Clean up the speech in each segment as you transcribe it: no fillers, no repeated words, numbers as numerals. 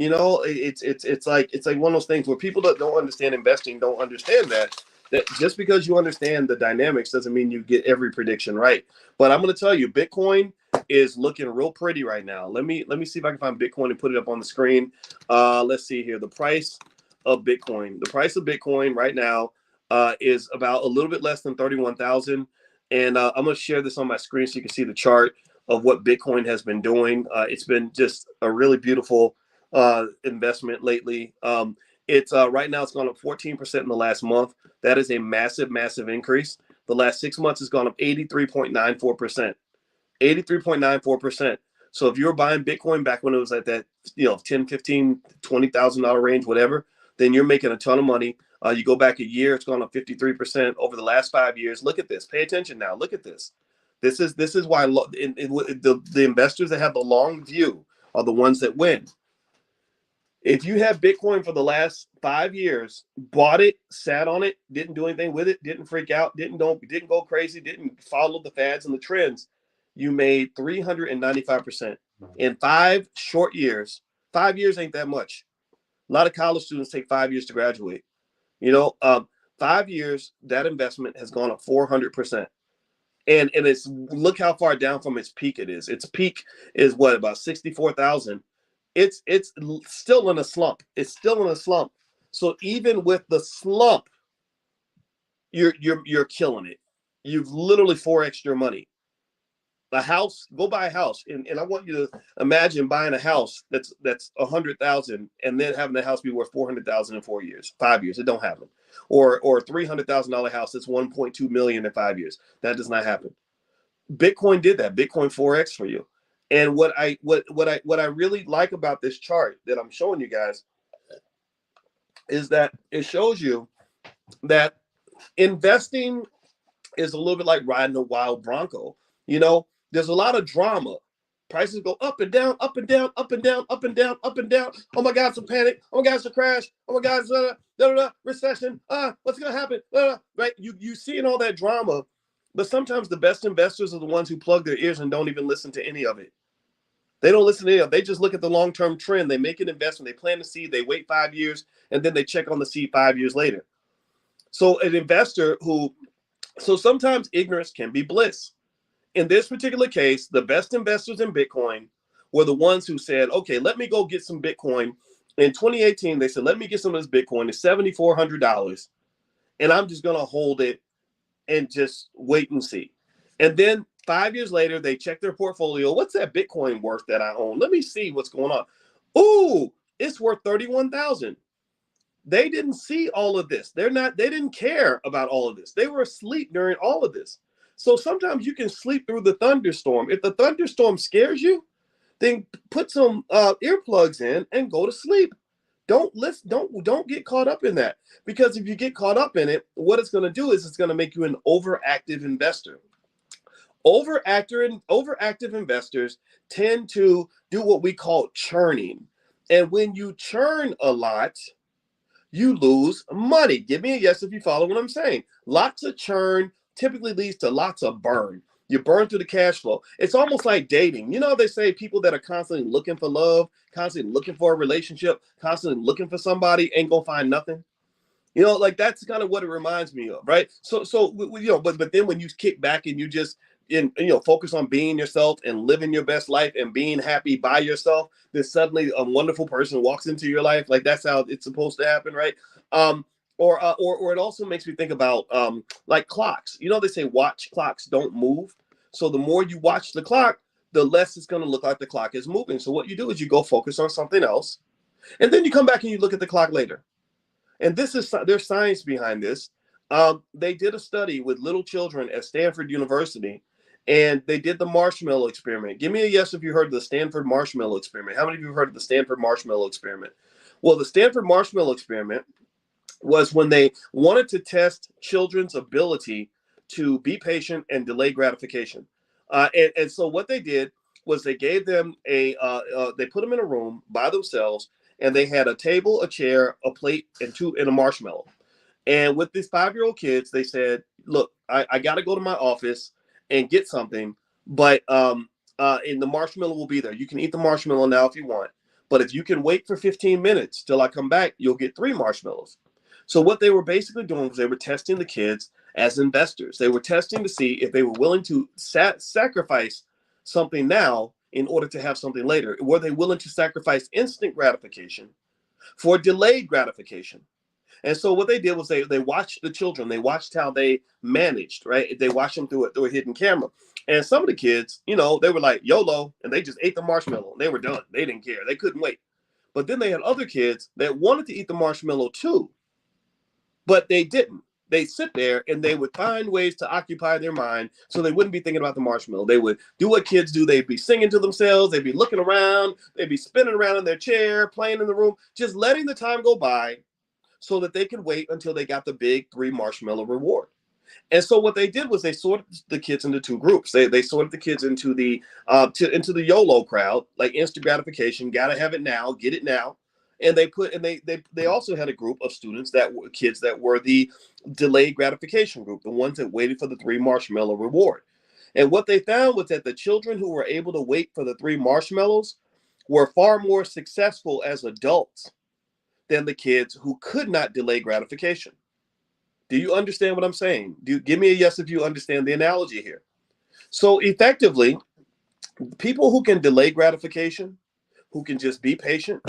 You know, it's like one of those things where people that don't understand investing don't understand that just because you understand the dynamics doesn't mean you get every prediction right. But I'm going to tell you, Bitcoin is looking real pretty right now. Let me see if I can find Bitcoin and put it up on the screen. Let's see here. The price of Bitcoin. The price of Bitcoin right now is about a little bit less than 31,000. And I'm going to share this on my screen so you can see the chart of what Bitcoin has been doing. It's been just a really beautiful investment lately. It's right now it's gone up 14% in the last month. That is a massive increase. The last 6 months has gone up 83.94%. 83.94%. So if you were buying Bitcoin back when it was at that, 10, 15, $20,000 range, whatever, then you're making a ton of money. You go back a year, it's gone up 53% over the last 5 years. Look at this. Pay attention now. Look at this. This is why the investors that have the long view are the ones that win. If you have Bitcoin for the last 5 years, bought it, sat on it, didn't do anything with it, didn't freak out, didn't go crazy, didn't follow the fads and the trends, you made 395% in 5 short years. 5 years ain't that much. A lot of college students take 5 years to graduate. 5 years, that investment has gone up 400%. And it's, look how far down from its peak it is. Its peak is what, about 64,000. It's still in a slump. It's still in a slump. So even with the slump, you're killing it. You've literally 4x your money. A house, go buy a house, and I want you to imagine buying a house that's 100,000 and then having the house be worth 400,000 in 4 years, 5 years. It don't happen. Or $300,000 house that's 1.2 million in 5 years. That does not happen. Bitcoin did that. Bitcoin 4x for you. And what I really like about this chart that I'm showing you guys is that it shows you that investing is a little bit like riding a wild bronco. There's a lot of drama. Prices go up and down, up and down, up and down, up and down, up and down. Oh my God, it's a panic. Oh my God, it's a crash. Oh my God, it's recession. What's gonna happen? Right? You seeing all that drama, but sometimes the best investors are the ones who plug their ears and don't even listen to any of it. They don't listen to any of it. They just look at the long-term trend. They make an investment. They plant a seed. They wait 5 years, and then they check on the seed 5 years later. So an investor so sometimes ignorance can be bliss. In this particular case, the best investors in Bitcoin were the ones who said, okay, let me go get some Bitcoin. In 2018, they said, let me get some of this Bitcoin. It's $7,400, and I'm just going to hold it and just wait and see. And then 5 years later, they check their portfolio. What's that Bitcoin worth that I own? Let me see what's going on. Ooh, it's worth 31,000. They didn't see all of this. They didn't care about all of this. They were asleep during all of this. So sometimes you can sleep through the thunderstorm. If the thunderstorm scares you, then put some earplugs in and go to sleep. Don't get caught up in that, because if you get caught up in it, what it's going to do is it's going to make you an overactive investor. Overactive investors tend to do what we call churning. And when you churn a lot, you lose money. Give me a yes if you follow what I'm saying. Lots of churn typically leads to lots of burn. You burn through the cash flow. It's almost like dating. They say people that are constantly looking for love, constantly looking for a relationship, constantly looking for somebody ain't gonna find nothing. Like that's kind of what it reminds me of, right? But then when you kick back and you just focus on being yourself and living your best life and being happy by yourself, then suddenly a wonderful person walks into your life. Like that's how it's supposed to happen, right? Or it also makes me think about like clocks. They say watch clocks don't move. So the more you watch the clock, the less it's going to look like the clock is moving. So what you do is you go focus on something else, and then you come back and you look at the clock later. And there's science behind this. They did a study with little children at Stanford University, and they did the marshmallow experiment. Give me a yes if you heard of the Stanford marshmallow experiment. How many of you have heard of the Stanford marshmallow experiment? Well, the Stanford marshmallow experiment was when they wanted to test children's ability to be patient and delay gratification. And so what they did was they gave them they put them in a room by themselves, and they had a table, a chair, a plate, and a marshmallow. And with these 5-year-old kids, they said, look, I got to go to my office and get something, but and the marshmallow will be there. You can eat the marshmallow now if you want. But if you can wait for 15 minutes till I come back, you'll get 3 marshmallows. So what they were basically doing was they were testing the kids as investors. They were testing to see if they were willing to sacrifice something now in order to have something later. Were they willing to sacrifice instant gratification for delayed gratification? And so what they did was they watched the children. They watched how they managed, right? They watched them through a hidden camera. And some of the kids, you know, they were like YOLO, and they just ate the marshmallow. They were done. They didn't care. They couldn't wait. But then they had other kids that wanted to eat the marshmallow too, but they didn't. They sit there and they would find ways to occupy their mind so they wouldn't be thinking about the marshmallow. They would do what kids do. They'd be singing to themselves. They'd be looking around. They'd be spinning around in their chair, playing in the room, just letting the time go by so that they could wait until they got the big 3 marshmallow reward. And so what they did was they sorted the kids into 2 groups. They sorted the kids into the YOLO crowd, like instant gratification, gotta have it now, get it now. And they also had a group of students that were kids that were the delayed gratification group, the ones that waited for the 3 marshmallow reward. And what they found was that the children who were able to wait for the 3 marshmallows were far more successful as adults than the kids who could not delay gratification. Do you understand what I'm saying? Give me a yes if you understand the analogy here. So effectively, people who can delay gratification, who can just be patient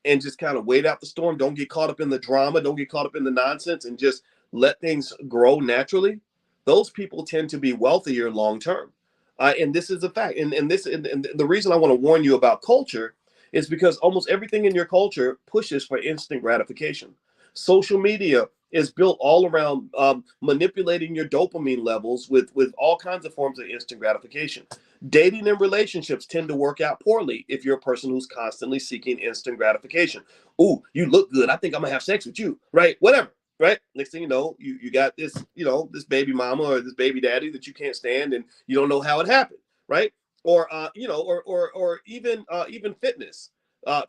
and just kind of wait out the storm, don't get caught up in the drama, don't get caught up in the nonsense, and just let things grow naturally, those people tend to be wealthier long term. And this is a fact. And the reason I want to warn you about culture is because almost everything in your culture pushes for instant gratification. Social media is built all around manipulating your dopamine levels with all kinds of forms of instant gratification. Dating and relationships tend to work out poorly if you're a person who's constantly seeking instant gratification. Ooh, you look good. I think I'm gonna have sex with you, right? Whatever, right? Next thing you know, you got this, this baby mama or this baby daddy that you can't stand, and you don't know how it happened, right? Or even fitness.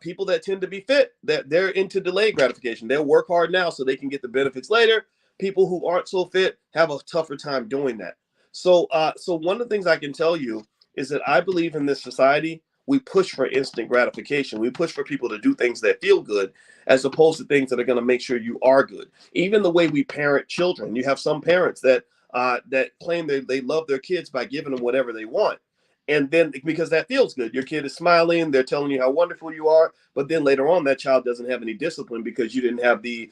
People that tend to be fit, that they're into delayed gratification. They'll work hard now so they can get the benefits later. People who aren't so fit have a tougher time doing that. So one of the things I can tell you is that I believe in this society, we push for instant gratification. We push for people to do things that feel good as opposed to things that are going to make sure you are good. Even the way we parent children, you have some parents that claim they love their kids by giving them whatever they want. And then because that feels good, your kid is smiling, they're telling you how wonderful you are, but then later on that child doesn't have any discipline because you didn't have the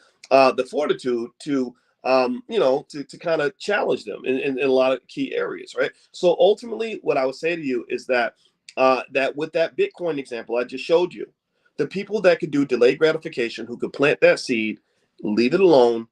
fortitude to kind of challenge them in a lot of key areas, right? So ultimately, what I would say to you is that that with that Bitcoin example I just showed you, the people that could do delayed gratification, who could plant that seed, leave it alone,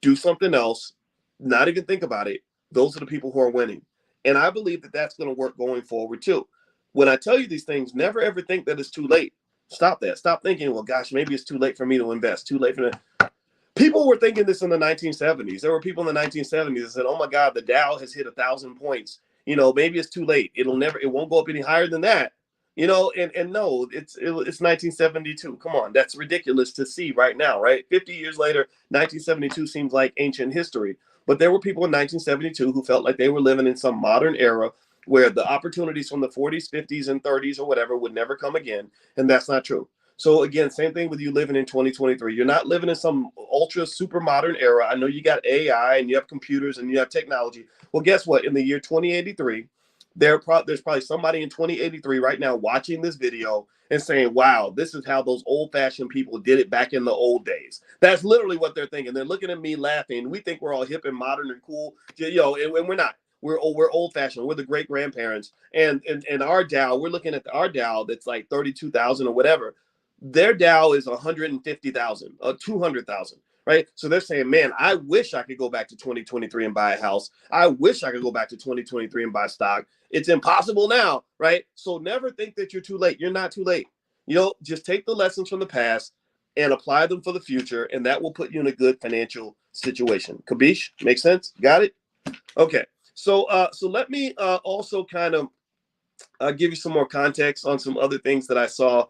do something else, not even think about it, those are the people who are winning. And I believe that that's going to work going forward too. When I tell you these things, never ever think that it's too late. Stop that. Stop thinking, well, gosh, maybe it's too late for me to invest. Too late for that. People were thinking this in the 1970s. There were people in the 1970s that said, oh my God, the Dow has hit 1,000 points. Maybe it's too late. It won't go up any higher than that. And no, it's 1972. Come on, that's ridiculous to see right now, right? 50 years later, 1972 seems like ancient history. But there were people in 1972 who felt like they were living in some modern era where the opportunities from the 40s, 50s, and 30s or whatever would never come again. And that's not true. So again, same thing with you living in 2023. You're not living in some ultra super modern era. I know you got AI and you have computers and you have technology. Well, guess what? In the year 2083, there's probably somebody in 2083 right now watching this video and saying, wow, this is how those old-fashioned people did it back in the old days. That's literally what they're thinking. They're looking at me laughing. We think we're all hip and modern and cool, and we're not. We're old-fashioned. We're the great-grandparents. And our Dow, we're looking at our Dow that's like 32,000 or whatever. Their Dow is 150,000 or 200,000. Right. So they're saying, man, I wish I could go back to 2023 and buy a house. I wish I could go back to 2023 and buy stock. It's impossible now. Right. So never think that you're too late. You're not too late. Just take the lessons from the past and apply them for the future. And that will put you in a good financial situation. Kabish, make sense? Got it? OK, so let me also kind of give you some more context on some other things that I saw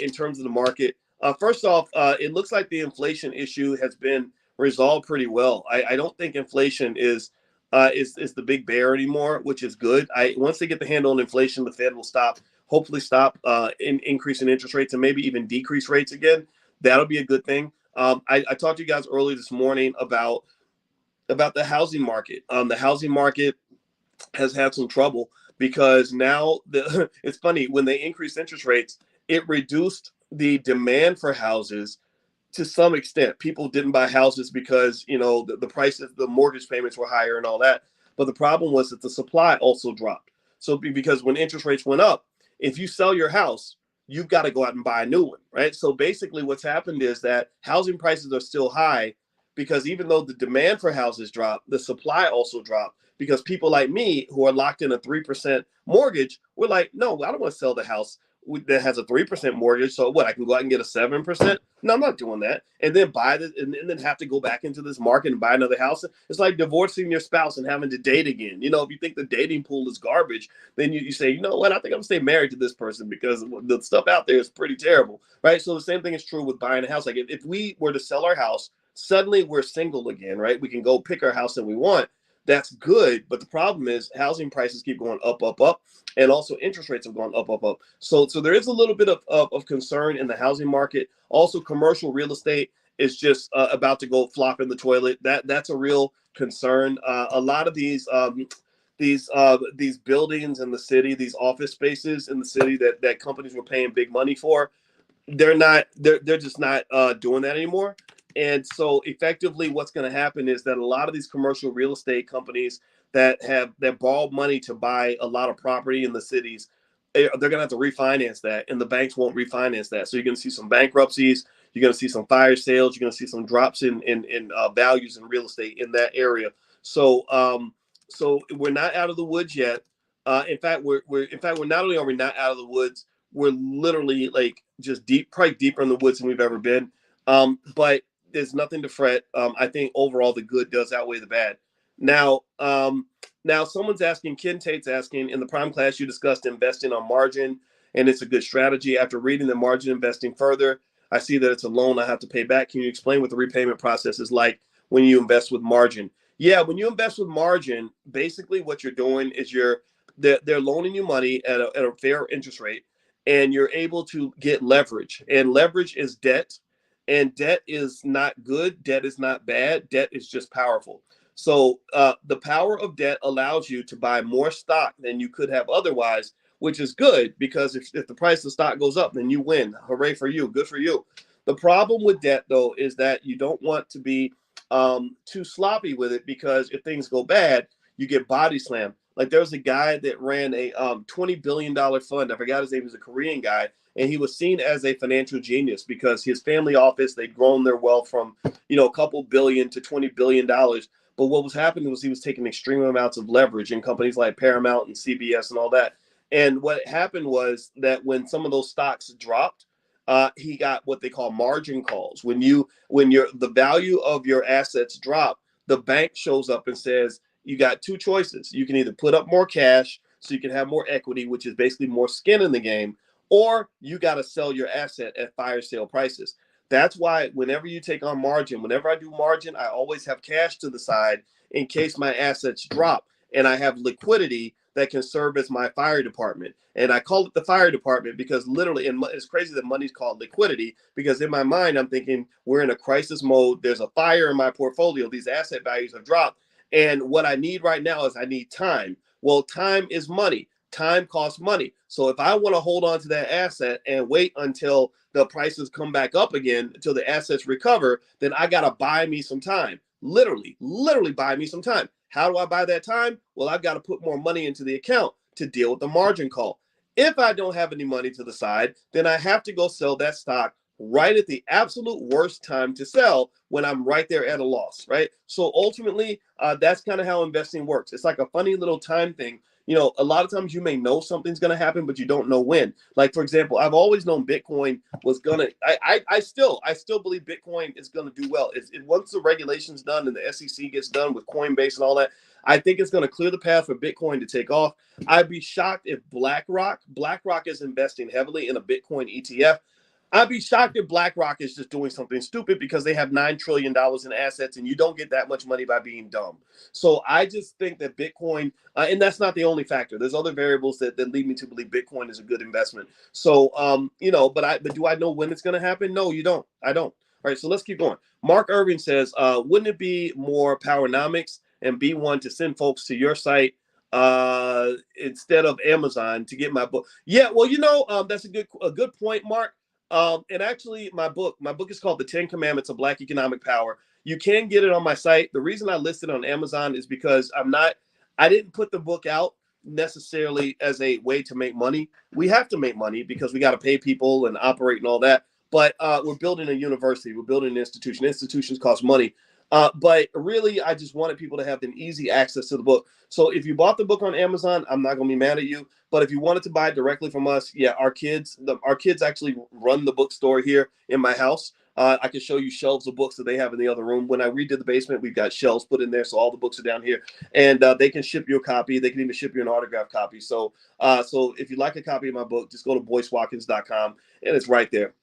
in terms of the market. First off, it looks like the inflation issue has been resolved pretty well. I don't think inflation is the big bear anymore, which is good. Once they get the handle on inflation, the Fed will stop hopefully stop increasing interest rates and maybe even decrease rates again. That'll be a good thing. I talked to you guys earlier this morning about the housing market. The housing market has had some trouble because now it's funny, when they increased interest rates, it reduced the demand for houses to some extent. People didn't buy houses because, the prices, the mortgage payments were higher and all that. But the problem was that the supply also dropped. So because when interest rates went up, if you sell your house, you've got to go out and buy a new one, right? So basically what's happened is that housing prices are still high because even though the demand for houses dropped, the supply also dropped, because people like me who are locked in a 3% mortgage, we're like, no, I don't want to sell the house that has a 3% mortgage. So what, I can go out and get a 7%? No, I'm not doing that. And then buy this and then have to go back into this market and buy another house. It's like divorcing your spouse and having to date again. If you think the dating pool is garbage, then you say, you know what, I think I'm gonna stay married to this person because the stuff out there is pretty terrible, right? So the same thing is true with buying a house. Like if we were to sell our house, suddenly we're single again, right? We can go pick our house that we want. That's good, but the problem is housing prices keep going up, up, up, and also interest rates have gone up, up, up. So there is a little bit of concern in the housing market. Also, commercial real estate is just about to go flop in the toilet. That's a real concern. A lot of these buildings in the city, these office spaces in the city that companies were paying big money for, they're just not doing that anymore. And so effectively what's going to happen is that a lot of these commercial real estate companies that borrowed money to buy a lot of property in the cities, they're going to have to refinance that, and the banks won't refinance that. So you're going to see some bankruptcies, you're going to see some fire sales, you're going to see some drops in values in real estate in that area. So we're not out of the woods yet. In fact, we're not only are we not out of the woods, we're literally like just probably deeper in the woods than we've ever been. But there's nothing to fret. I think overall the good does outweigh the bad. Now someone's asking, Ken Tate's asking, in the prime class you discussed investing on margin, and it's a good strategy. After reading the margin investing further, I see that it's a loan I have to pay back. Can you explain what the repayment process is like when you invest with margin? Yeah, when you invest with margin, basically what you're doing is they're loaning you money at a fair interest rate, and you're able to get leverage. And leverage is debt. And debt is not good. Debt is not bad. Debt is just powerful. So the power of debt allows you to buy more stock than you could have otherwise, which is good, because if the price of stock goes up, then you win. Hooray for you. Good for you. The problem with debt, though, is that you don't want to be too sloppy with it, because if things go bad, you get body slammed. Like there was a guy that ran a $20 billion fund. I forgot his name. He was a Korean guy. And he was seen as a financial genius because his family office, they'd grown their wealth from, a couple billion to $20 billion. But what was happening was he was taking extreme amounts of leverage in companies like Paramount and CBS and all that. And what happened was that when some of those stocks dropped, he got what they call margin calls. When the value of your assets drop, the bank shows up and says, you got two choices. You can either put up more cash so you can have more equity, which is basically more skin in the game, or you got to sell your asset at fire sale prices. That's why whenever you take on margin, whenever I do margin, I always have cash to the side in case my assets drop, and I have liquidity that can serve as my fire department. And I call it the fire department because literally, and it's crazy that money's called liquidity, because in my mind, I'm thinking we're in a crisis mode. There's a fire in my portfolio. These asset values have dropped. And what I need right now is I need time. Well, time is money. Time costs money. So if I want to hold on to that asset and wait until the prices come back up again, until the assets recover, then I got to buy me some time. Literally buy me some time. How do I buy that time? Well, I've got to put more money into the account to deal with the margin call. If I don't have any money to the side, then I have to go sell that stock right at the absolute worst time to sell, when I'm right there at a loss, right? So ultimately, that's kind of how investing works. It's like a funny little time thing. A lot of times you may know something's going to happen, but you don't know when. Like, for example, I've always known Bitcoin was going to, I still believe Bitcoin is going to do well. Once the regulation's done and the SEC gets done with Coinbase and all that, I think it's going to clear the path for Bitcoin to take off. I'd be shocked if BlackRock is investing heavily in a Bitcoin ETF. I'd be shocked if BlackRock is just doing something stupid because they have $9 trillion in assets and you don't get that much money by being dumb. So I just think that Bitcoin, and that's not the only factor. There's other variables that lead me to believe Bitcoin is a good investment. So, but do I know when it's going to happen? No, you don't. I don't. All right, so let's keep going. Mark Irving says, wouldn't it be more powernomics and be one to send folks to your site instead of Amazon to get my book? Yeah, well, that's a good point, Mark. And actually, my book is called The 10 Commandments of Black Economic Power. You can get it on my site. The reason I listed it on Amazon is because I didn't put the book out necessarily as a way to make money. We have to make money because we got to pay people and operate and all that. But we're building a university. We're building an institution. Institutions cost money. But really, I just wanted people to have an easy access to the book. So if you bought the book on Amazon, I'm not going to be mad at you. But if you wanted to buy it directly from us, yeah, our kids actually run the bookstore here in my house. I can show you shelves of books that they have in the other room. When I redid the basement, we've got shelves put in there, so all the books are down here, and they can ship you a copy. They can even ship you an autographed copy. So if you'd like a copy of my book, just go to boycewatkins.com, and it's right there.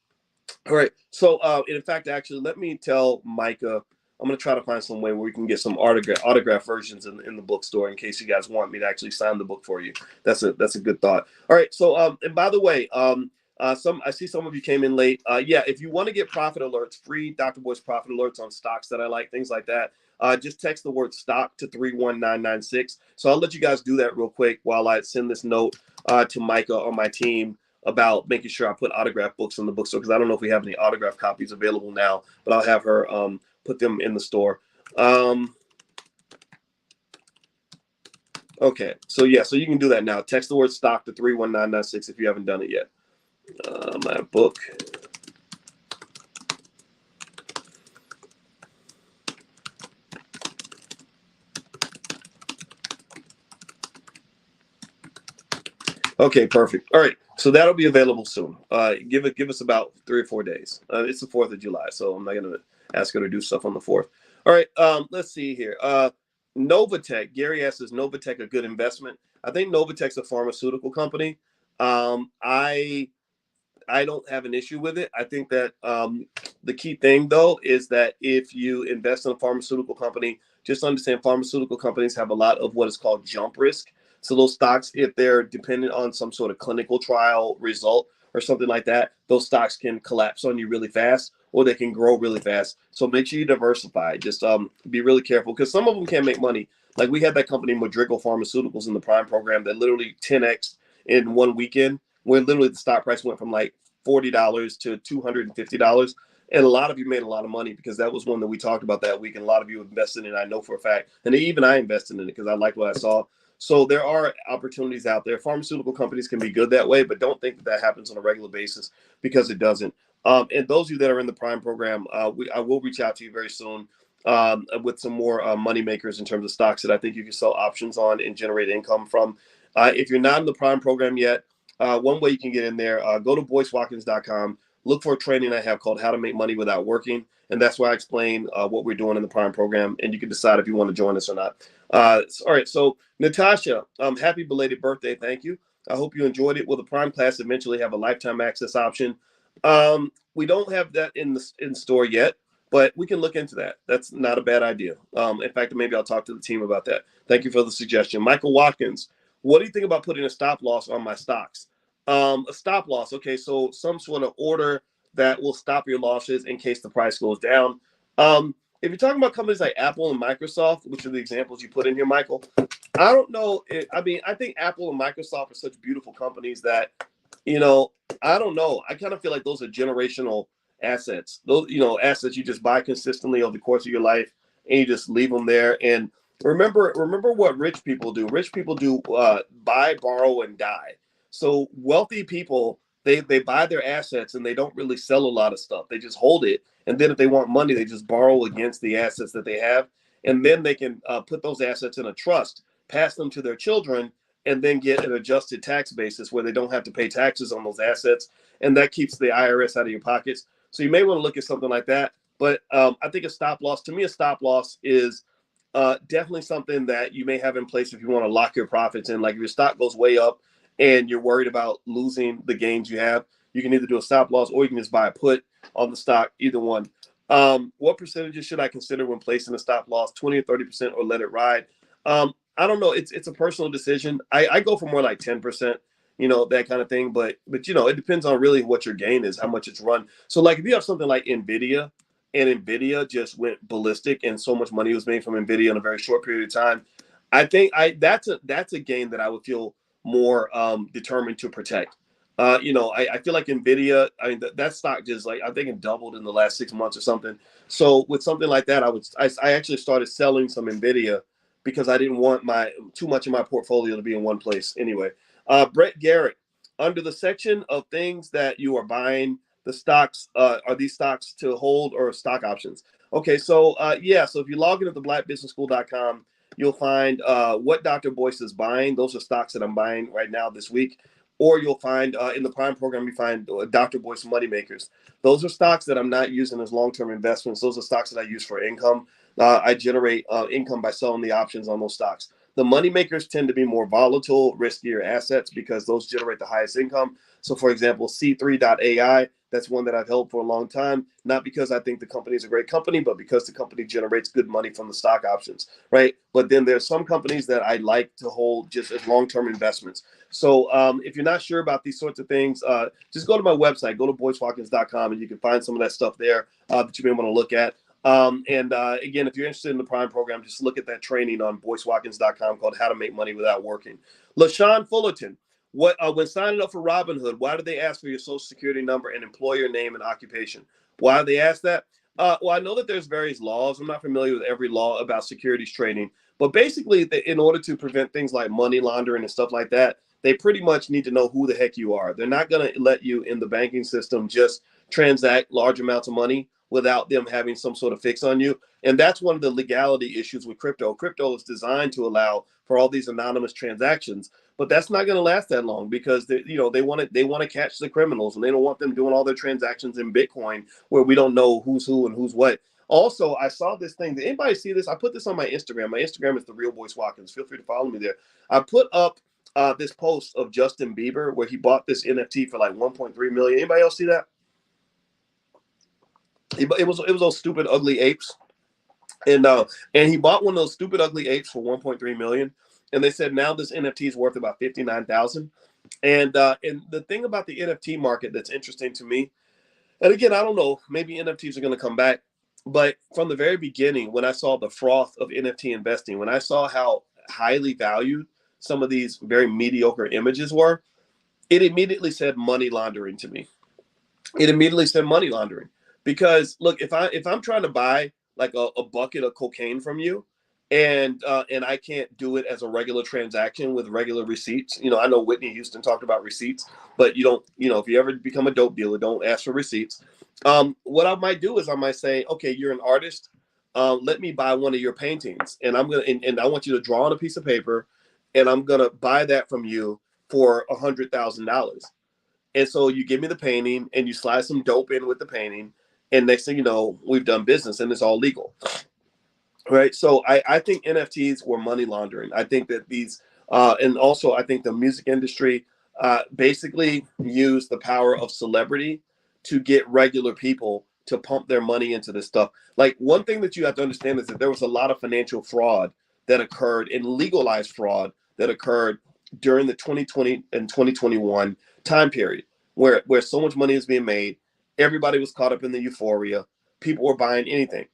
All right. So, in fact, actually, let me tell Micah. I'm going to try to find some way where we can get some autograph versions in the bookstore in case you guys want me to actually sign the book for you. That's a good thought. All right. So, and by the way, I see some of you came in late. Yeah, if you want to get profit alerts, free Dr. Boyce profit alerts on stocks that I like, things like that, just text the word stock to 31996. So I'll let you guys do that real quick while I send this note to Micah on my team about making sure I put autograph books in the bookstore, because I don't know if we have any autograph copies available now, but I'll have her put them in the store. Okay, so yeah, so you can do that now. Text the word stock to 31996 if you haven't done it yet. My book. Okay, perfect. All right, so that'll be available soon. Give us about 3 or 4 days. It's the 4th of July, so I'm not going to ask her to do stuff on the 4th. All right, let's see here. Novatech. Gary asks, is Novatech a good investment? I think Novatech's a pharmaceutical company. I don't have an issue with it. I think that the key thing, though, is that if you invest in a pharmaceutical company, just understand pharmaceutical companies have a lot of what is called jump risk. So those stocks, if they're dependent on some sort of clinical trial result or something like that, those stocks can collapse on you really fast, or they can grow really fast. So make sure you diversify. Just be really careful, because some of them can't make money. Like we had that company, Madrigal Pharmaceuticals, in the Prime program that literally 10x in one weekend, where literally the stock price went from like $40 to $250. And a lot of you made a lot of money because that was one that we talked about that week. And a lot of you invested in it, I know for a fact. And even I invested in it because I liked what I saw. So there are opportunities out there. Pharmaceutical companies can be good that way, but don't think that happens on a regular basis, because it doesn't. And those of you that are in the Prime program, I will reach out to you very soon with some more money makers in terms of stocks that I think you can sell options on and generate income from. If you're not in the Prime program yet, one way you can get in there, go to boycewatkins.com, look for a training I have called How to Make Money Without Working. And that's where I explain what we're doing in the Prime program. And you can decide if you want to join us or not. All right. So, Natasha, happy belated birthday. Thank you. I hope you enjoyed it. Will the Prime class eventually have a lifetime access option? We don't have that in store yet, but we can look into that. That's not a bad idea. In fact, maybe I'll talk to the team about that. Thank you for the suggestion. Michael Watkins, what do you think about putting a stop loss on my stocks? A stop loss. Okay, so some sort of order that will stop your losses in case the price goes down. If you're talking about companies like Apple and Microsoft, which are the examples you put in here, Michael, I don't know. I think Apple and Microsoft are such beautiful companies that, I don't know. I kind of feel like those are generational assets. Those, assets you just buy consistently over the course of your life, and you just leave them there. And remember what rich people do. Rich people do buy, borrow, and die. So wealthy people, they buy their assets and they don't really sell a lot of stuff. They just hold it. And then if they want money, they just borrow against the assets that they have. And then they can put those assets in a trust, pass them to their children, and then get an adjusted tax basis where they don't have to pay taxes on those assets. And that keeps the IRS out of your pockets. So you may want to look at something like that. But I think a stop loss is definitely something that you may have in place if you want to lock your profits in. Like if your stock goes way up and you're worried about losing the gains you have, You can either do a stop loss or you can just buy a put on the stock, either one. What percentages should I consider when placing a stop loss? 20 or 30%, or let it ride? I don't know. It's a personal decision. I go for more like 10%, that kind of thing. But it depends on really what your gain is, how much it's run. So like if you have something like Nvidia, and Nvidia just went ballistic, and so much money was made from Nvidia in a very short period of time, I think that's a gain that I would feel more determined to protect. I feel like Nvidia. I mean, that stock just like I think it doubled in the last 6 months or something. So with something like that, I actually started selling some Nvidia because I didn't want too much of my portfolio to be in one place. Anyway, Brett Garrett, under the section of things that you are buying, the stocks are these stocks to hold or stock options? Okay, so yeah, so if you log in at the blackbusinessschool.com, you'll find what Dr. Boyce is buying. Those are stocks that I'm buying right now this week. Or you'll find in the Prime program, you find Dr. Boyce Moneymakers. Those are stocks that I'm not using as long-term investments. Those are stocks that I use for income. I generate income by selling the options on those stocks. The moneymakers tend to be more volatile, riskier assets because those generate the highest income. So, for example, C3.ai, that's one that I've held for a long time, not because I think the company is a great company, but because the company generates good money from the stock options, right? But then there's some companies that I like to hold just as long-term investments. So if you're not sure about these sorts of things, just go to my website, go to boycewatkins.com, and you can find some of that stuff there that you may want to look at. Again, if you're interested in the Prime program, just look at that training on boycewatkins.com called How to Make Money Without Working. LaShawn Fullerton, when signing up for Robinhood, why did they ask for your social security number and employer name and occupation? Why did they ask that? Well, I know that there's various laws. I'm not familiar with every law about securities trading, but basically, in order to prevent things like money laundering and stuff like that, they pretty much need to know who the heck you are. They're not going to let you in the banking system just transact large amounts of money without them having some sort of fix on you. And that's one of the legality issues with crypto. Crypto is designed to allow for all these anonymous transactions, but that's not going to last that long because they want to catch the criminals, and they don't want them doing all their transactions in Bitcoin where we don't know who's who and who's what. Also, I saw this thing. Did anybody see this? I put this on my Instagram. My Instagram is The Real Boyce Watkins. Feel free to follow me there. I put up this post of Justin Bieber where he bought this NFT for like 1.3 million. Anybody else see that? It was those stupid ugly apes, and he bought one of those stupid ugly apes for 1.3 million. And they said now this NFT is worth about 59,000. And the thing about the NFT market that's interesting to me, and again, I don't know, maybe NFTs are going to come back, but from the very beginning, when I saw the froth of NFT investing, when I saw how highly valued some of these very mediocre images were, it immediately said money laundering to me. It immediately said money laundering because look, if I'm trying to buy like a bucket of cocaine from you, and I can't do it as a regular transaction with regular receipts. I know Whitney Houston talked about receipts, but you don't. If you ever become a dope dealer, don't ask for receipts. What I might do is I might say, okay, you're an artist. Let me buy one of your paintings, and and I want you to draw on a piece of paper, and I'm gonna buy that from you for $100,000. And so you give me the painting and you slide some dope in with the painting. And next thing you know, we've done business and it's all legal. Right. So I think NFTs were money laundering. I think that and also I think the music industry basically used the power of celebrity to get regular people to pump their money into this stuff. Like one thing that you have to understand is that there was a lot of financial fraud that occurred and legalized fraud that occurred during the 2020 and 2021 time period where so much money is being made. Everybody was caught up in the euphoria. People were buying anything.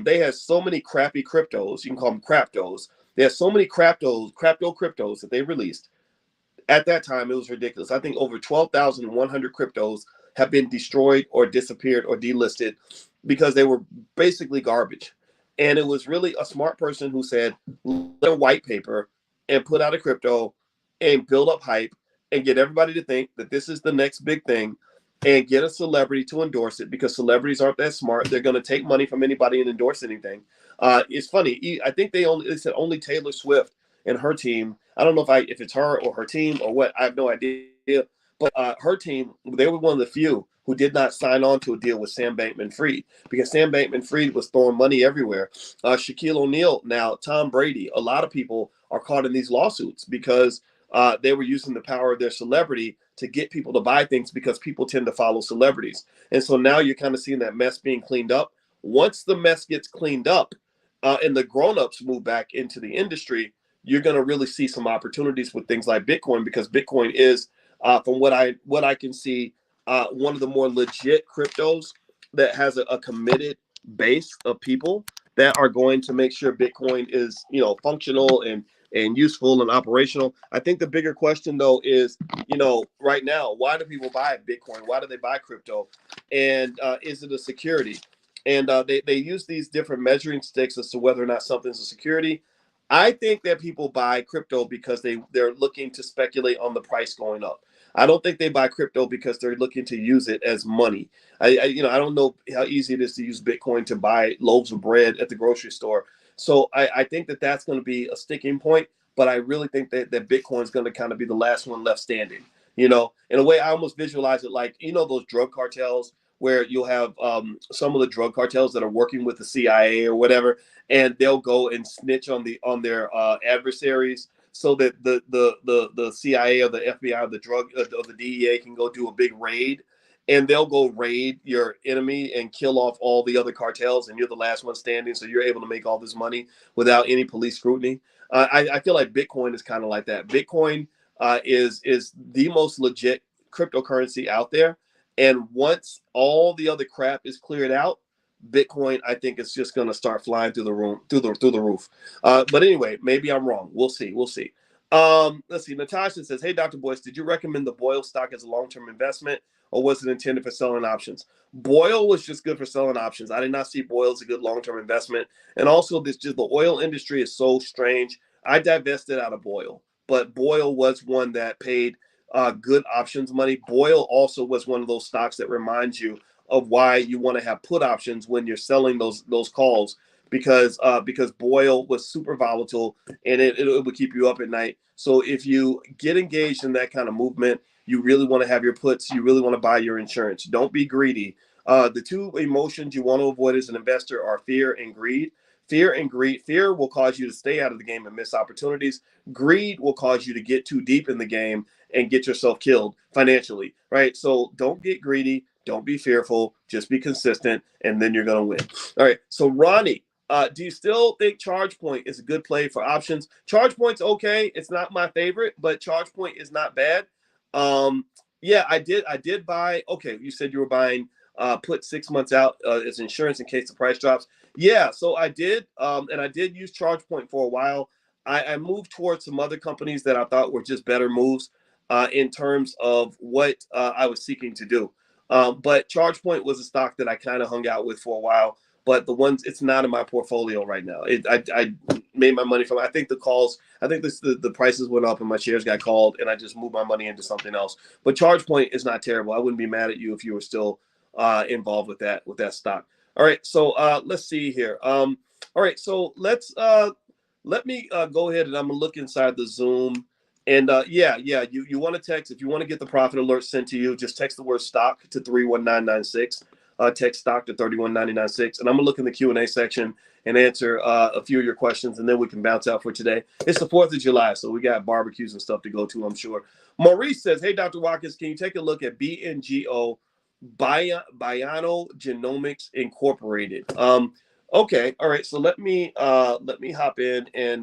They had so many crappy cryptos. You can call them craptos. They had so many cryptos that they released. At that time, it was ridiculous. I think over 12,100 cryptos have been destroyed or disappeared or delisted because they were basically garbage. And it was really a smart person who said, let a white paper and put out a crypto and build up hype and get everybody to think that this is the next big thing and get a celebrity to endorse it because celebrities aren't that smart. They're going to take money from anybody and endorse anything. It's funny. I think they said only Taylor Swift and her team. I don't know if it's her or her team or what. I have no idea. But her team, they were one of the few who did not sign on to a deal with Sam Bankman-Fried because Sam Bankman-Fried was throwing money everywhere. Shaquille O'Neal, now Tom Brady, a lot of people are caught in these lawsuits because they were using the power of their celebrity to get people to buy things because people tend to follow celebrities. And so now you're kind of seeing that mess being cleaned up. Once the mess gets cleaned up and the grown-ups move back into the industry, you're going to really see some opportunities with things like Bitcoin, because Bitcoin is, from what I can see, one of the more legit cryptos that has a committed base of people that are going to make sure Bitcoin is, functional and useful and operational. I think the bigger question though is, right now, why do people buy Bitcoin? Why do they buy crypto? And is it a security? And they use these different measuring sticks as to whether or not something's a security. I think that people buy crypto because they're looking to speculate on the price going up. I don't think they buy crypto because they're looking to use it as money. I don't know how easy it is to use Bitcoin to buy loaves of bread at the grocery store. So I think that that's going to be a sticking point. But I really think that Bitcoin is going to kind of be the last one left standing. In a way, I almost visualize it like, those drug cartels where you'll have some of the drug cartels that are working with the CIA or whatever, and they'll go and snitch on their adversaries, so that the CIA or the FBI or the DEA can go do a big raid, and they'll go raid your enemy and kill off all the other cartels, and you're the last one standing, so you're able to make all this money without any police scrutiny. I feel like Bitcoin is kind of like that. Bitcoin is the most legit cryptocurrency out there, and once all the other crap is cleared out, Bitcoin, I think, is just going to start flying through the roof. But anyway, maybe I'm wrong. We'll see. We'll see. Let's see. Natasha says, "Hey, Dr. Boyce, did you recommend the Boyle stock as a long-term investment, or was it intended for selling options?" Boyle was just good for selling options. I did not see Boyle as a good long-term investment. And also, the oil industry is so strange. I divested out of Boyle, but Boyle was one that paid good options money. Boyle also was one of those stocks that reminds you of why you want to have put options when you're selling those calls, because Boyle was super volatile, and it would keep you up at night. So if you get engaged in that kind of movement, you really want to have your puts. You really want to buy your insurance. Don't be greedy. The two emotions you want to avoid as an investor are fear and greed. Fear and greed. Fear will cause you to stay out of the game and miss opportunities. Greed will cause you to get too deep in the game and get yourself killed financially, right? So don't get greedy. Don't be fearful. Just be consistent, and then you're going to win. All right. So Ronnie, do you still think ChargePoint is a good play for options? ChargePoint's okay. It's not my favorite, but ChargePoint is not bad. Yeah, I did buy. Okay, you said you were buying put 6 months out as insurance in case the price drops. Yeah, so I did, and I did use ChargePoint for a while. I moved towards some other companies that I thought were just better moves in terms of what I was seeking to do. But ChargePoint was a stock that I kind of hung out with for a while. But it's not in my portfolio right now. I made my money from. I think the prices went up and my shares got called, and I just moved my money into something else. But ChargePoint is not terrible. I wouldn't be mad at you if you were still involved with that stock. All right, so let's see here. All right, so let me go ahead, and I'm gonna look inside the Zoom. And you want to text, if you want to get the profit alert sent to you, just text the word stock to 31996. Text stock to 31996, and I'm gonna look in the Q&A section and answer a few of your questions, and then we can bounce out for today. It's the 4th of July, so we got barbecues and stuff to go to, I'm sure. Maurice says, "Hey, Dr. Watkins, can you take a look at BNGO Biogenomics Incorporated?" Okay, all right. So let me hop in and